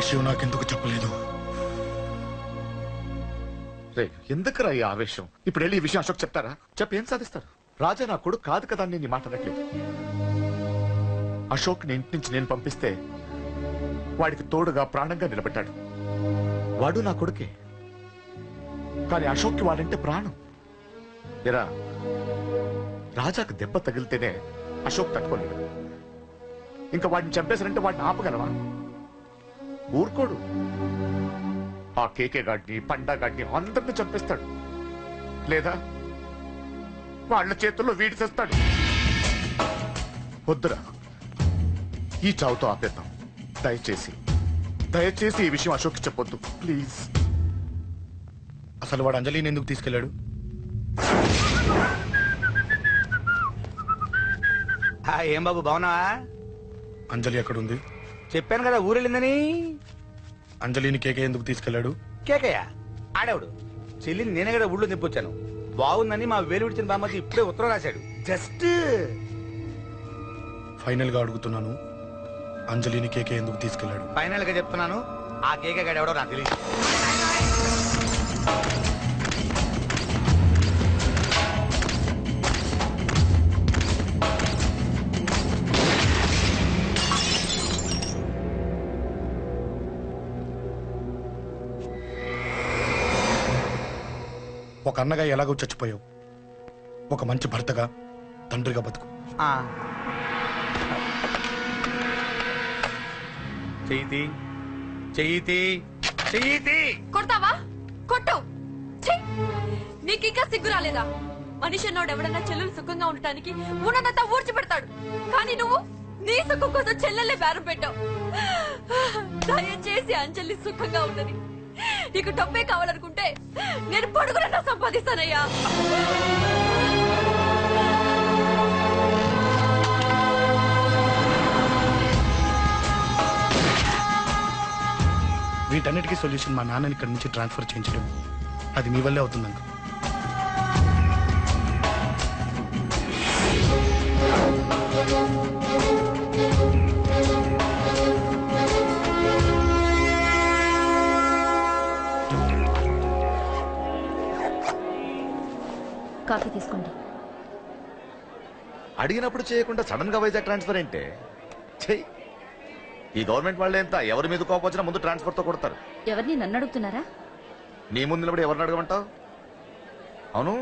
విషయం నాకెందుకు చెప్పలేదు? రే ఎందుకురా ఈ ఆవేశం? ఇప్పుడు వెళ్ళి ఈ విషయం అశోక్ చెప్తారా? చెప్పి ఏం సాధిస్తారు? రాజా నా కొడుకు కాదు కదా అని నీ మాట అనట్లేదు. అశోక్ ని ఇంటి నుంచి నేను పంపిస్తే వాడికి తోడుగా ప్రాణంగా నిలబెట్టాడు. వాడు నా కొడుకే, కానీ అశోక్కి వాడంటే ప్రాణం. ఎరా రాజాకు దెబ్బ తగిలితేనే అశోక్ తట్టుకోలేడు. ఇంకా వాడిని చంపేశారంటే వాడిని ఆపగలవా? ఊరుకోడు. ఆ కేకే గాడిని, పండా గాడిని అందరిని చంపేస్తాడు, లేదా వాళ్ళ చేతుల్లో వీడి చేస్తాడు. వద్దురా, ఈ చావుతో ఆపేద్దాం. దయచేసి దయచేసి ఈ విషయం అశోక్కి చెప్పొద్దు ప్లీజ్. అసలు వాడు అంజలిని ఎందుకు తీసుకెళ్లాడు? ఏం బాబు బాగున్నావా? అంజలి ఎక్కడుంది? చెప్పాను కదా ఊరెళ్ళిందని. అంజలిని కేకే ఎందుకు తీసుకెళ్లాడు? కేకయ్య ఆడేవుడు చెల్లిని నేనే కదా ఊళ్ళో నింపొచ్చాను. బాగుందని మా వేలు విడిచిన బామ్మతి ఇప్పుడే ఉత్తరం రాశాడు. జస్ట్ ఫైనల్ గా అడుగుతున్నాను, అంజలిని కేకే ఎందుకు తీసుకెళ్లాడు? ఫైనల్ గా చెప్తున్నాను, ఆ కేక గాడు ఎవడో నాకు తెలియదు. ఒక అన్నగా ఎలాగో చచ్చిపోయావు, ఒక మంచి భర్తగా, తండ్రిగా బతుకు. చెయ్యితి చెయ్యితి చెయ్యితి. కొడతావా? కొట్టు. నీకింకా సిగ్గు రాలేదా? మనిషి అన్నోడు ఎవడన్నా చెల్లెలు సుఖంగా ఉండటానికి ఉన్నదంతా ఊడ్చి పెడతాడు, కానీ నువ్వు నీ సుఖం కోసం చెల్లెల్లే బేరం పెట్టావు. దయచేసి అంజలి సుఖంగా ఉండని. నీకు డబ్బే కావాలనుకుంటే నేను పడుకున్నా సంపాదిస్తానయ్యా. వీటన్నిటికీ సొల్యూషన్ మా నాన్నని ఇక్కడి నుంచి ట్రాన్స్ఫర్ చేయించడం, అది మీ వల్లే అవుతుందంట. కాఫీ తీసుకోండి. అడిగినప్పుడు చేయకుండా సడన్ గా వైజాగ్ ట్రాన్స్ఫర్ ఏంటే? చెయ్యి. ఈ గవర్నమెంట్ వాళ్ళే ఎంత, ఎవరి మీద కోపం వచ్చినా ముందు ట్రాన్స్ఫర్ తో కొడతారు. ఎవరిని నన్ను అడుగుతున్నారా? నీ ముందు నిలబడి ఎవరిని అడగమంటావు? అవును,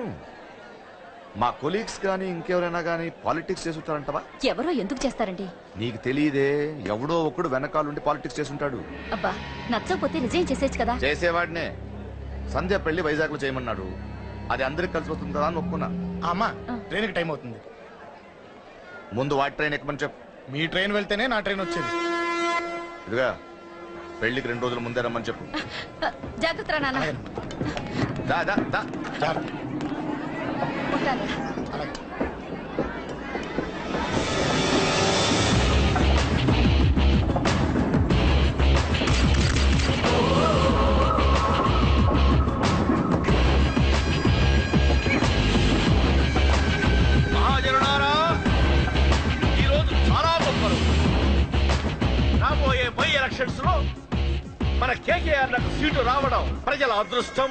మా కొలీగ్స్ కానీ ఇంకెవరైనా కానీ పాలిటిక్స్ చేస్తుంటారంటవా? ఎవరో ఎందుకు చేస్తారండి? నీకు తెలియదే, ఎవడో ఒకడు వెనకాలండి పాలిటిక్స్ చేస్తుంటాడు. అబ్బా, నచ్చకపోతే రిజైన్ చేసేచ్చు కదా. చేసేవాడినే. సంధ్య పెళ్లి వైజాగ్ లో చేయమన్నాడు, అది అందరికి కలిసి వస్తుంది కదా అని ఒప్పుకున్నా. అమ్మా, ట్రైన్కి టైం అవుతుంది. ముందు వాటి ట్రైన్ ఎక్కమని చెప్పు. మీ ట్రైన్ వెళ్తేనే నా ట్రైన్ వచ్చేది. ఇదిగా పెళ్లికి 2 రోజుల ముందే రమ్మని చెప్పు. జాగ్రత్త నాన్న. దా దా దా. ఉంటాను. మహాజనులారా, ఈరోజు చాలా గొప్ప రోజు. రాబోయే బై ఎలక్షన్స్ లో మన కేకేఆర్ లకు సీటు రావడం ప్రజల అదృష్టం,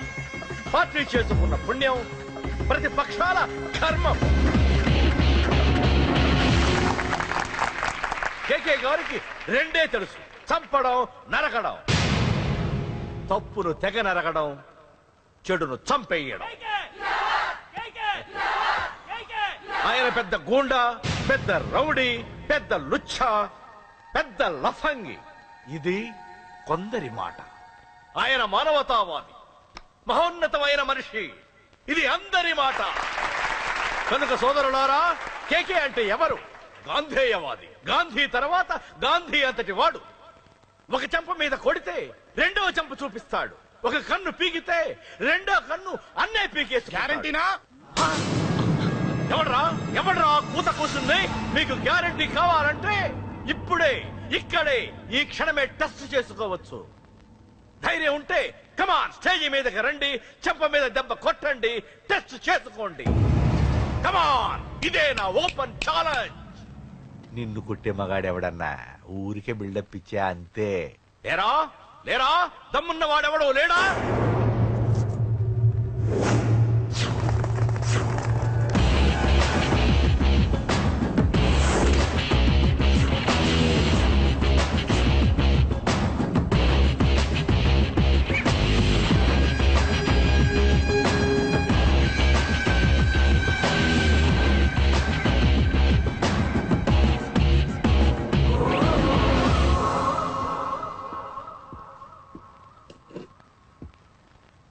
పార్టీ చేసుకున్న పుణ్యం, ప్రతిపక్షాల ధర్మం. కేకే గారికి రెండే తెలుసు, చంపడం, నరకడం. తప్పును తెగ నరకడం, చెడును చంపేయడం. ఆయన పెద్ద గూండా, పెద్ద రౌడీ, పెద్ద లుచ్చ, పెద్ద లఫంగి. ఇది కొందరి మాట. ఆయన మానవతావాది, మహోన్నతమైన మనిషి. ఇది అందరి మాట. కనుక సోదరులారా, కేకే అంటే ఎవరు? గాంధేయవాది. గాంధీ తర్వాత గాంధీ అంతటి వాడు. ఒక చెంప మీద కొడితే రెండవ చెంప చూపిస్తాడు. ఒక కన్ను పీకితే రెండో కన్ను అన్నే పీకేసి. గ్యారంటీనా? ఎవడ్రా కూత కూర్చుంది? మీకు గ్యారంటీ కావాలంటే ఇప్పుడే, ఇక్కడే, ఈ క్షణమే టెస్ట్ చేసుకోవచ్చు. ధైర్యం ఉంటే కమాన్, స్టేజ్ మీదకి రండి, చెంప మీద దెబ్బ కొట్టండి, టెస్ట్ చేసుకోండి. కమాన్, ఇదే నా ఓపెన్ ఛాలెంజ్. నిన్ను కొట్టే మగాడెవడన్నా ఊరికే బిల్డప్ ఇచ్చా అంతే. ఏరా, లేరా? దమ్మున్న వాడెవడో లేడా?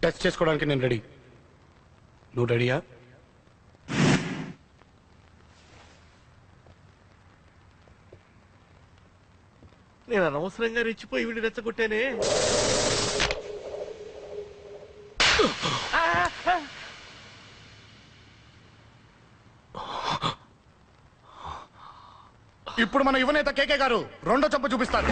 టెస్ట్ చేసుకోవడానికి నేను రెడీ. నువ్వు రెడీయా? నేను అనవసరంగా రెచ్చిపోయి వీడిని రెచ్చగొట్టానే. ఇప్పుడు మన యువనేత కేకే గారు రెండో చంప చూపిస్తారు.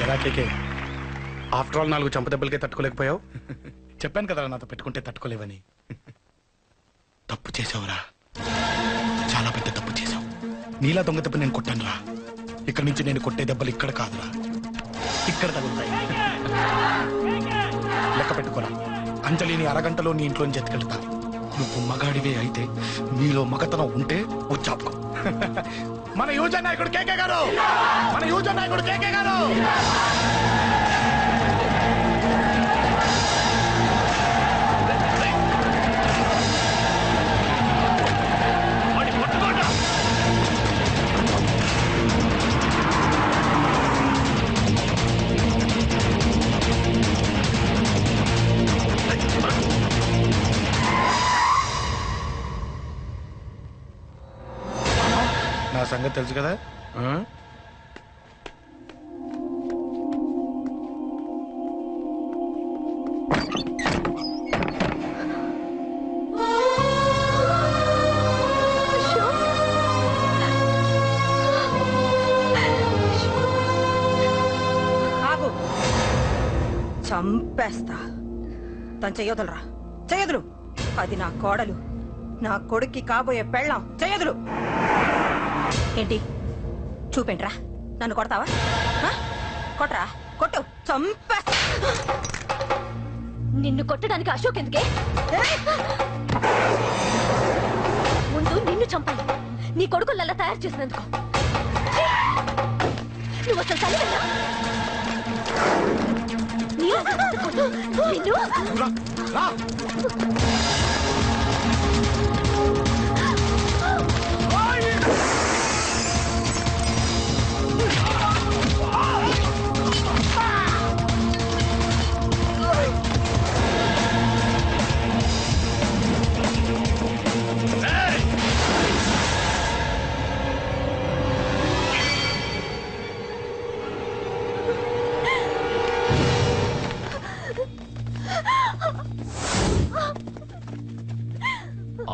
ఎలా కేకే, ఆఫ్టర్ ఆల్ 4 చంప దెబ్బలకే తట్టుకోలేకపోయావు? చెప్పాను కదా నాతో పెట్టుకుంటే తట్టుకోలేవని. తప్పు చేసావురా, చాలా పెద్ద తప్పు చేసావు. నీలా దొంగ దెబ్బ నేను కొట్టాను రా. ఇక్కడి నుంచి నేను కొట్టే దెబ్బలు ఇక్కడ కాదురా, ఇక్కడ తగులుతాయి. లెక్క పెట్టుకోరా, అంజలిని అరగంటలో నీ ఇంట్లోంచి ఎత్తుకెళ్తా. నువ్వు మగాడివే అయితే, నీలో మగతనం ఉంటే వచ్చాపుకో. మన యువజన నాయకుడు కేకే గారు, మన యువజన నాయకుడు కేకే గారు. నా సంగతి తెలుసు కదా. ఆగు, చంపేస్తా. తను చెయ్యొదలరా, చెయ్యదులు. అది నా కోడలు, నా కొడుక్కి కాబోయే పెళ్ళాం. చెయ్యదులు. ఏంటి చూపేంట్రా? నన్ను కొడతావా? కొట్రా, కొట్టు, చంపేస్తా. నిన్ను కొట్టడానికి అశోక్ ఎందుకే? ముందు నిన్ను చంపాలి, నీ కొడుకులల్లా తయారు చేసినందుకు. నువ్వు అసలు తల్లివన్నా? నిన్ను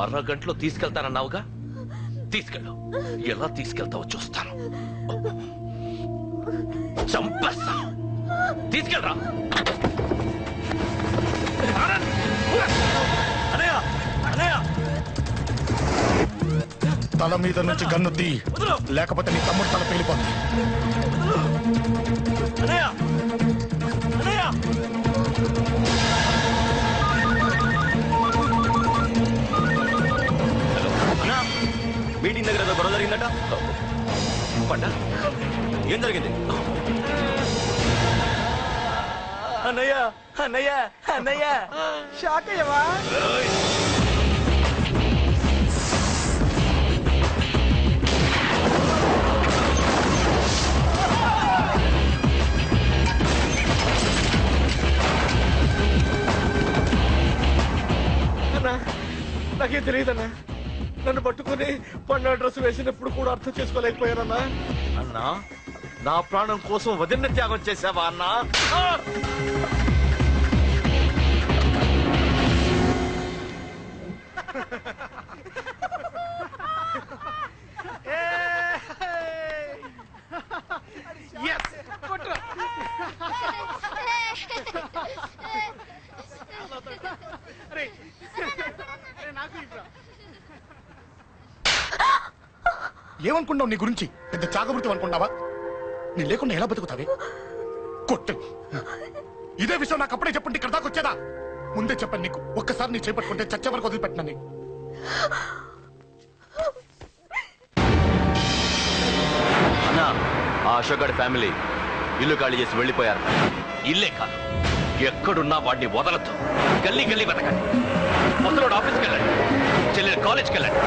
అరగంటలో తీసుకెళ్తానన్నావుగా, తీసుకెళ్ళు. ఎలా తీసుకెళ్తావో చూస్తాను. చంపేస్తా, తీసుకెళ్ళరా. అనయ్య, అనయ్య, తల మీద నుంచి గన్ను తీ, లేకపోతే నీ తమ్ముడు తల పేలిపోతుంది. అనయ్య, అనయ్య. మీటింగ్ దగ్గర ఏదో గొడవ జరిగిందట. పంట ఏం జరిగింది? అన్నయ్య, అన్నయ్య, అన్నయ్య, షాక్ అయ్యవా? అన్నా, నాకేం తెలియదన్నా. నన్ను పట్టుకుని పండుగ డ్రెస్ వేసినప్పుడు కూడా అర్థం చేసుకోలేకపోయానన్నా. అన్నా, నా ప్రాణం కోసం వదిన త్యాగం చేసావా అన్నా? ఏమనుకున్నావు నీ గురించి? పెద్ద చాకమృతి అనుకున్నావా? నీ లేకుండా ఎలా బతుకుతావే? కొట్టు. ఇదే విషయం నాకు అప్పుడే చెప్పండి, ఇక్కడ దాకా వచ్చేదా? ముందే చెప్పండి నీకు. ఒక్కసారి నీ చేపట్టుకుంటే చచ్చే వరకు వదిలిపెట్టినని. అన్నా, ఆ అశోక్ గారి ఫ్యామిలీ ఇల్లు ఖాళీ చేసి వెళ్ళిపోయారు. ఇల్లే కాదు, ఎక్కడున్నా వాడిని వదలద్దు. గల్లీ గల్లీ వెతకండి. ముసలోడు ఆఫీస్కి వెళ్ళండి, చెల్లెలు కాలేజ్కి వెళ్ళండి.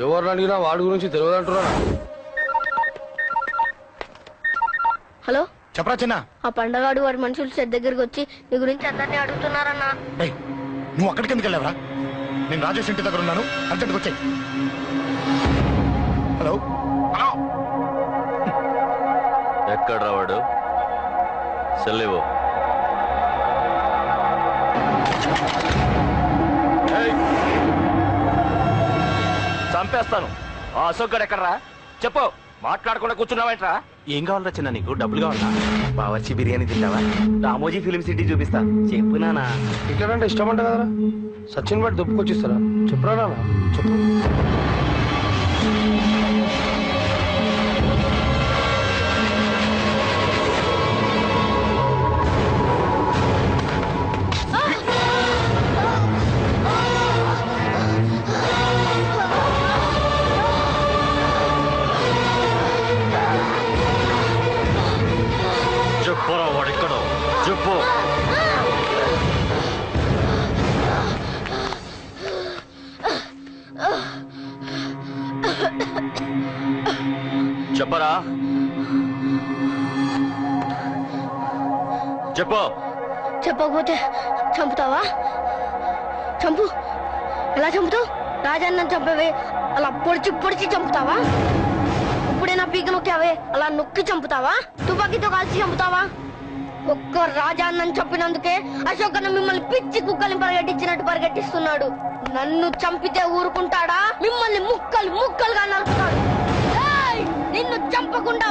ఎవరు అడిగినా వాడి గురించి తెలియదు అంటున్నా. హలో, చెప్పరా చిన్న. ఆ పండగాడు వాడి మనుషులు సెట్ దగ్గరికి వచ్చి నీ గురించి అందరినీ అడుగుతున్నారన్నా. నువ్వు అక్కడికి ఎందుకు వెళ్ళావరా? నేను రాజేష్ ఇంటి దగ్గర ఉన్నాను, అర్జెంట్గా వచ్చాయి. హలో హలో, ఎక్కడ రావాడు? సెల్లేవో. చంపేస్తాను. ఆ అశోక్ గడు ఎక్కడరా? చెప్పు. మాట్లాడకుండా కూర్చున్నావేంట్రా? ఏం కావాలరా చిన్న? నీకు డబ్బులు కావాలా? బావర్చి బిర్యానీ తింటావా? రామోజీ ఫిలిం సిటీ చూపిస్తా. చెప్పు నానా. టికెట్ అంటే ఇష్టం అంట కదరా? సచిన్ బట్టి దుప్పుకొచ్చిస్తారా? చెప్పురా నాన్న. చెప్పు. చెప్పురా, వాడెక్కడో చెప్పు. చెప్పరా, చెప్పు. చెప్పకపోతే చంపుతావా? చంపు. ఎలా చంపుతావు? రాజాన్న చంపవే అలా పొడిచి పొడిచి చంపుతావా? ఇప్పుడైనా పీక నొక్కావే అలా నొక్కి చంపుతావా? తుపాకీతో కాల్చి చంపుతావా? ఒక్క రాజాన్నం చంపినందుకే అశోక్ అన్న మిమ్మల్ని పిచ్చి కుక్కల్ని పరిగెట్టించినట్టు పరిగెట్టిస్తున్నాడు. నన్ను చంపితే ఊరుకుంటాడా? మిమ్మల్ని ముక్కలు ముక్కలుగా నరుకుతాడు. నిన్ను చంపకుండా